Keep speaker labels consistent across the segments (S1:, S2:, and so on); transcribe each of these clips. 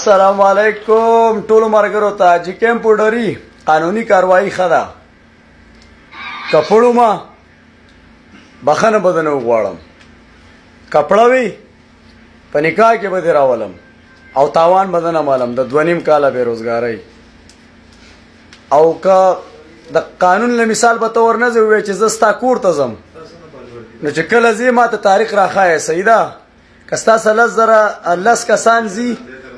S1: السلام علیکم ټولو مرګرو ته چې کمپیوټري قانوني کاروایی خدا کپړو ما بخنه بدن وغواړم کپړه وی په نکاح کې به راولم او تاوان بدن مالم د 2.5 کاله بیروزګاری او که د قانون له مثال به تور نه زوي چې زستا کور ته زم نو چې کله زی ما ته تاریخ راخای سیدا کستا سلس زره لس کسان زی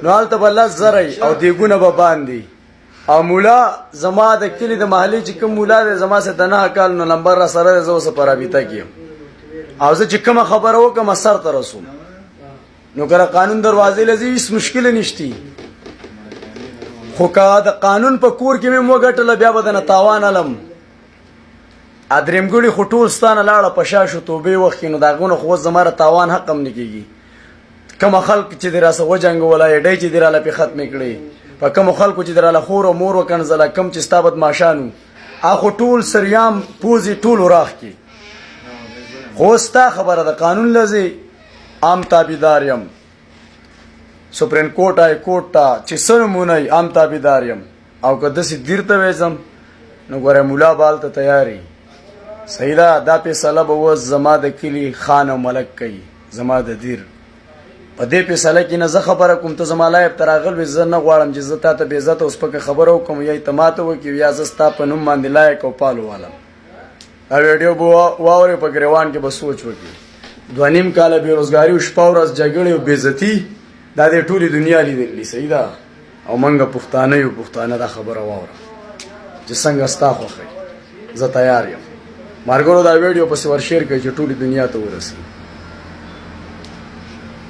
S1: نو حالت بلس زره او دیګونه به باندې او مولا زما د کلی د محلي چې کوم مولا د زما سره د 9 کال نو نمبر را سره زو سره پرابطه کیم او زه چې کوم خبره وکم سر ته رسوم نو ګره قانون دروازې لذي هیڅ مشکل نشتی خو کا د قانون په کور کې مې موګټل بیا بدن تاوان علم ادریم ګړي خټول ستانه لاړه پشاشو توبه وخت نو داغونه خو زماره تاوان حق هم نکېږي کوم خلک چې دراسه وجنګ ولای ډای چې دراله په ختم کړي په کوم خلکو چې دراله خور او مور وکنزله کم چې ستابت ماشانو اخو ټول سریام پوزي ټول راخ کی خو ستا خبره د قانون لذي عام تابعدار يم سپریم کورټ آی کورټ ته چې سرمونی عام تابعدار يم او که دسي دیرته وېزم نو ګوره مولا بال ته تیاری سیدا دا په سلب و زما د کلی خان او ملک کوي زما د دیر په دې په سله کې نه زه خبره کوم ته زما لایب تراغل و زه نه غواړم چې زه ته به عزت اوس په خبرو کوم یا اعتماد وکي یا زستا په نوم باندې لایق او پالو والم دا ویډیو بو واوري په ګریوان کې به سوچ وکي 2.5 کاله بیروزګاری او شپه ورځ جګړې او بیزتی دا د ټولي دنیا لیدلې سیدا او منګه پښتانه یو پښتانه دا خبره واوره چې څنګه ستا خوخه زه تیار یم مارګورو دا ویډیو په ور شیر کړئ چې ټولي دنیا ته ورسي